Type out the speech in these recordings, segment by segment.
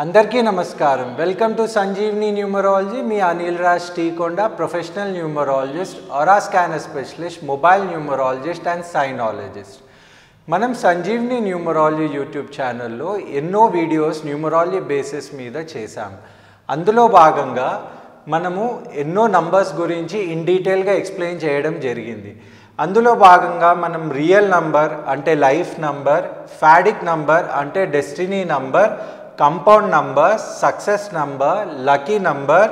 అందరికీ నమస్కారం. Welcome to Sanjeevni numerology. మీ Anil Raj Teekonda, professional numerologist, aura scanner specialist, mobile numerologist and signologist. మనం సంజీవ్ని న్యూమరాలజీ యూట్యూబ్ ఛానల్లో ఎన్నో వీడియోస్ న్యూమరాలజీ బేసిస్ మీద చేశాం. అందులో భాగంగా మనము ఎన్నో నంబర్స్ గురించి ఇన్ డీటెయిల్గా ఎక్స్ప్లెయిన్ చేయడం జరిగింది. అందులో భాగంగా మనం రియల్ నంబర్ అంటే లైఫ్ నంబర్, ఫాడిక్ నంబర్ అంటే destiny number, compound number, success number, lucky number,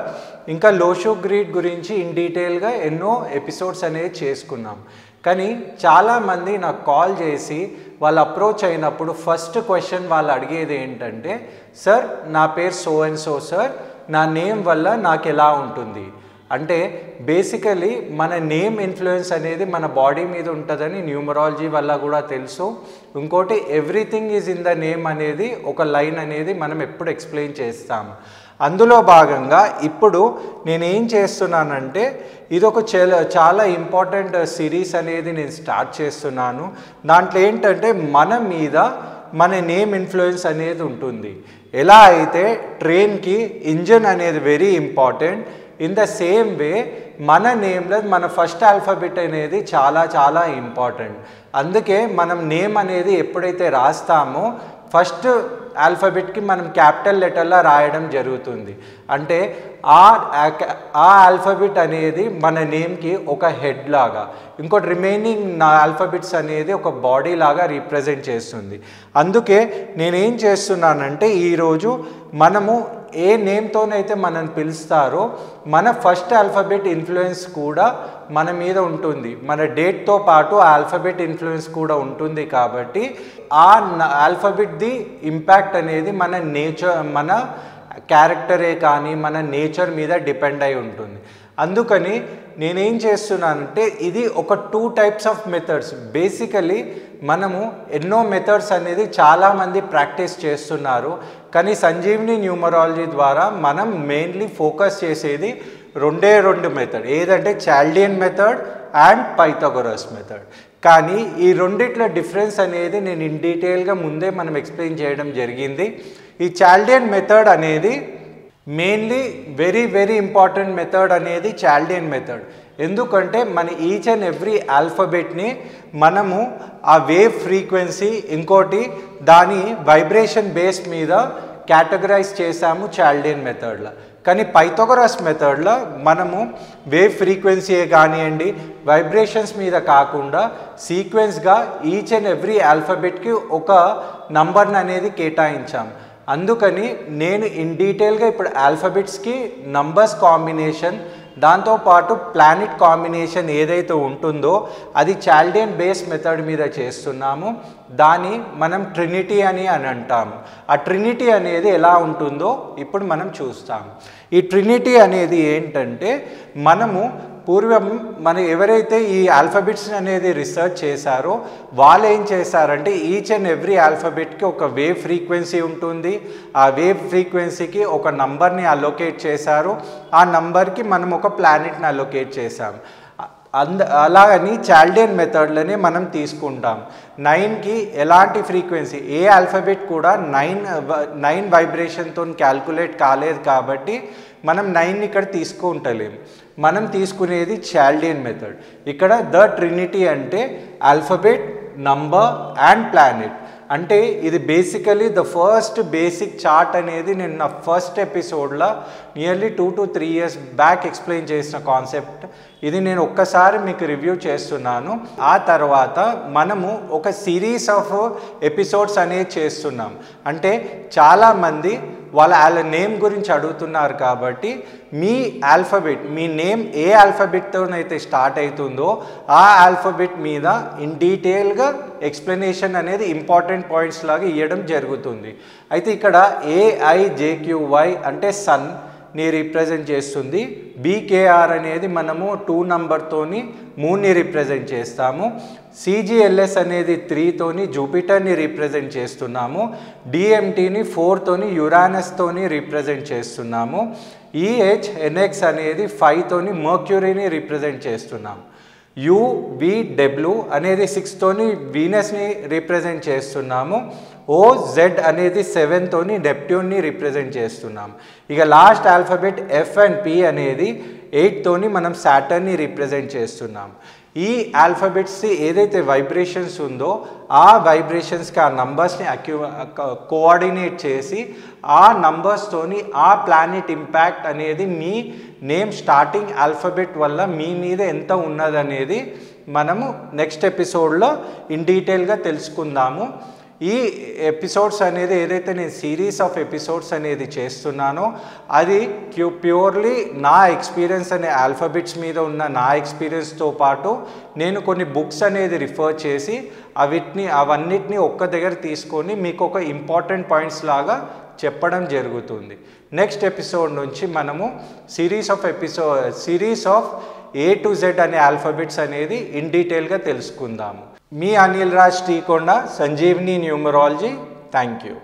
ఇంకా లోషో గ్రీడ్ గురించి ఇన్ డీటెయిల్గా ఎన్నో ఎపిసోడ్స్ అనేది చేసుకున్నాం. కానీ చాలామంది నాకు కాల్ చేసి వాళ్ళు అప్రోచ్ అయినప్పుడు ఫస్ట్ క్వశ్చన్ వాళ్ళు అడిగేది ఏంటంటే, సార్ నా పేరు సో అండ్ సో సార్, నా నేమ్ వల్ల నాకు ఎలా ఉంటుంది అంటే, బేసికలీ మన నేమ్ ఇన్ఫ్లుయెన్స్ అనేది మన బాడీ మీద ఉంటుందని న్యూమరాలజీ వల్ల కూడా తెలుసు. ఇంకోటి everything is in the name అనేది ఒక లైన్ అనేది మనం ఎప్పుడు ఎక్స్ప్లెయిన్ చేస్తాము. అందులో భాగంగా ఇప్పుడు నేనేం చేస్తున్నానంటే, ఇది ఒక చాలా ఇంపార్టెంట్ సిరీస్ అనేది నేను స్టార్ట్ చేస్తున్నాను. దాంట్లో ఏంటంటే మన మీద మన నేమ్ ఇన్ఫ్లుయెన్స్ అనేది ఉంటుంది. ఎలా అయితే ట్రైన్కి ఇంజన్ అనేది very important, in the same way మన నేమ్లో మన ఫస్ట్ ఆల్ఫాబెట్ అనేది చాలా చాలా ఇంపార్టెంట్. అందుకే మనం నేమ్ అనేది ఎప్పుడైతే రాస్తామో ఫస్ట్ ఆల్ఫాబెట్కి మనం క్యాపిటల్ లెటర్లో రాయడం జరుగుతుంది. అంటే ఆ ఆల్ఫాబెట్ అనేది మన నేమ్కి ఒక హెడ్ లాగా, ఇంకోటి రిమైనింగ్ ఆల్ఫాబెట్స్ అనేది ఒక బాడీ లాగా రిప్రజెంట్ చేస్తుంది. అందుకే నేనేం చేస్తున్నానంటే, ఈరోజు మనము ఏ నేమ్తోనైతే మనల్ని పిలుస్తారో మన ఫస్ట్ ఆల్ఫాబెట్ ఇన్ఫ్లుయెన్స్ కూడా మన మీద ఉంటుంది. మన డేట్తో పాటు ఆల్ఫాబెట్ ఇన్ఫ్లుయెన్స్ కూడా ఉంటుంది. కాబట్టి ఆ ఆల్ఫాబెట్ది ఇంపాక్ట్ అనేది మన నేచర్, మన క్యారెక్టరే కానీ మన నేచర్ మీద డిపెండ్ అయి ఉంటుంది. అందుకని నేనేం చేస్తున్నానంటే, ఇది ఒక 2 టైప్స్ ఆఫ్ మెథడ్స్. బేసికలీ మనము ఎన్నో మెథడ్స్ అనేది చాలామంది ప్రాక్టీస్ చేస్తున్నారు. కానీ సంజీవ్ని న్యూమరాలజీ ద్వారా మనం మెయిన్లీ ఫోకస్ చేసేది రెండు మెథడ్, ఏదంటే Chaldean method and Pythagoras method. కానీ ఈ రెండిట్ల డిఫరెన్స్ అనేది నేను ఇన్ డీటెయిల్గా ముందే మనం ఎక్స్ప్లెయిన్ చేయడం జరిగింది. ఈ చాల్డియన్ మెథడ్ అనేది మెయిన్లీ వెరీ ఇంపార్టెంట్ మెథడ్ అనేది చాల్డియన్ మెథడ్. ఎందుకంటే మన ఈచ్ అండ్ ఎవ్రీ ఆల్ఫాబెట్ని మనము ఆ వేవ్ ఫ్రీక్వెన్సీ, ఇంకోటి దాని వైబ్రేషన్ బేస్ మీద కేటగరైజ్ చేసాము చాల్డియన్ మెథడ్లో. కానీ పైథాగరస్ మెథడ్లో మనము వేవ్ ఫ్రీక్వెన్సీయే కానివ్వండి, వైబ్రేషన్స్ మీద కాకుండా సీక్వెన్స్గా ఈచ్ అండ్ ఎవ్రీ ఆల్ఫాబెట్కి ఒక నంబర్ని అనేది కేటాయించాము. అందుకని నేను ఇన్ డీటెయిల్గా ఇప్పుడు ఆల్ఫాబెట్స్కి నంబర్స్ కాంబినేషన్, దాంతోపాటు ప్లానెట్ కాంబినేషన్ ఏదైతే ఉంటుందో అది చాల్డియన్ బేస్ మెథడ్ మీద చేస్తున్నాము. దాన్ని మనం ట్రినిటీ అని అంటాము. ఆ ట్రినిటీ అనేది ఎలా ఉంటుందో ఇప్పుడు మనం చూస్తాము. ఈ ట్రినిటీ అనేది ఏంటంటే, మనము పూర్వం ఎవరైతే ఈ ఆల్ఫాబెట్స్ అనేది రీసెర్చ్ చేశారో వాళ్ళు ఏం చేశారంటే, ఈచ్ అండ్ ఎవ్రీ ఆల్ఫాబెట్కి ఒక వేవ్ ఫ్రీక్వెన్సీ ఉంటుంది. ఆ వేవ్ ఫ్రీక్వెన్సీకి ఒక నంబర్ని అలొకేట్ చేశారు. ఆ నంబర్కి మనం ఒక ప్లానెట్ని అలొకేట్ చేశాం. అలాగని చాల్డియన్ మెథడ్లోనే మనం తీసుకుంటాం. 9కి ఎలాంటి ఫ్రీక్వెన్సీ, ఏ ఆల్ఫాబెట్ కూడా 9 వైబ్రేషన్తో క్యాల్కులేట్ కాలేదు కాబట్టి మనం 9ని ఇక్కడ తీసుకుంటలేము. మనం తీసుకునేది చాల్డియన్ మెథడ్. ఇక్కడ ద ట్రినిటీ అంటే ఆల్ఫాబెట్, నంబర్ అండ్ ప్లానెట్. అంటే ఇది basically the first basic chart అనేది నేను నా ఫస్ట్ ఎపిసోడ్లో nearly 2 to 3 years back explain చేసిన కాన్సెప్ట్. ఇది నేను ఒక్కసారి మీకు రివ్యూ చేస్తున్నాను. ఆ తర్వాత మనము ఒక సిరీస్ ఆఫ్ ఎపిసోడ్స్ అనేది చేస్తున్నాం. అంటే చాలామంది వాళ్ళ నేమ్ గురించి అడుగుతున్నారు కాబట్టి మీ ఆల్ఫాబెట్, మీ నేమ్ ఏ ఆల్ఫాబెట్తోనైతే స్టార్ట్ అవుతుందో ఆ ఆల్ఫాబెట్ మీద ఇన్ డీటెయిల్గా ఎక్స్ప్లెనేషన్ అనేది ఇంపార్టెంట్ పాయింట్స్ లాగా ఇవ్వడం జరుగుతుంది. అయితే ఇక్కడ AIJQY అంటే సన్ ని రిప్రజెంట్ చేస్తుంది. BKR అనేది మనము 2 నంబర్తోని మూన్ని రిప్రజెంట్ చేస్తాము. CGLS అనేది 3తోని జూపిటర్ని రిప్రజెంట్ చేస్తున్నాము. DMTని 4తోని యురానస్తోని రిప్రజెంట్ చేస్తున్నాము. EHNX అనేది 5తోని మర్క్యూరీని రిప్రజెంట్ చేస్తున్నాము. UVW అనేది 6 తోని వీనస్ని రిప్రజెంట్ చేస్తున్నాము. OZ అనేది 7 తోని నెప్ట్యూన్ని రిప్రజెంట్ చేస్తున్నాము. ఇక last alphabet F and P అనేది 8 తోని మనం సాటర్న్ని రిప్రజెంట్ చేస్తున్నాం. ఈ ఆల్ఫాబెట్స్ ఏదైతే వైబ్రేషన్స్ ఉందో ఆ వైబ్రేషన్స్కి ఆ నంబర్స్ని కోఆర్డినేట్ చేసి ఆ నంబర్స్తోని ఆ ప్లానెట్ ఇంపాక్ట్ అనేది మీ నేమ్ స్టార్టింగ్ ఆల్ఫాబెట్ వల్ల మీ మీద ఎంత ఉన్నదనేది మనము నెక్స్ట్ ఎపిసోడ్లో ఇన్ డీటెయిల్గా తెలుసుకుందాము. ఈ ఎపిసోడ్స్ అనేది ఏదైతే నేను సిరీస్ ఆఫ్ ఎపిసోడ్స్ అనేది చేస్తున్నానో అది ప్యూర్లీ నా ఎక్స్పీరియన్స్ అనే ఆల్ఫాబెట్స్ మీద ఉన్న నా ఎక్స్పీరియన్స్తో పాటు నేను కొన్ని బుక్స్ అనేది రిఫర్ చేసి అవన్నిటిని ఒక్క దగ్గర తీసుకొని మీకు ఒక ఇంపార్టెంట్ పాయింట్స్ లాగా చెప్పడం జరుగుతుంది. నెక్స్ట్ ఎపిసోడ్ నుంచి మనము series of A to Z అనే ఆల్ఫాబెట్స్ అనేది ఇన్ డీటెయిల్గా తెలుసుకుందాము. మీ Anil Raj Teekonda, Sanjeevni numerology. Thank you.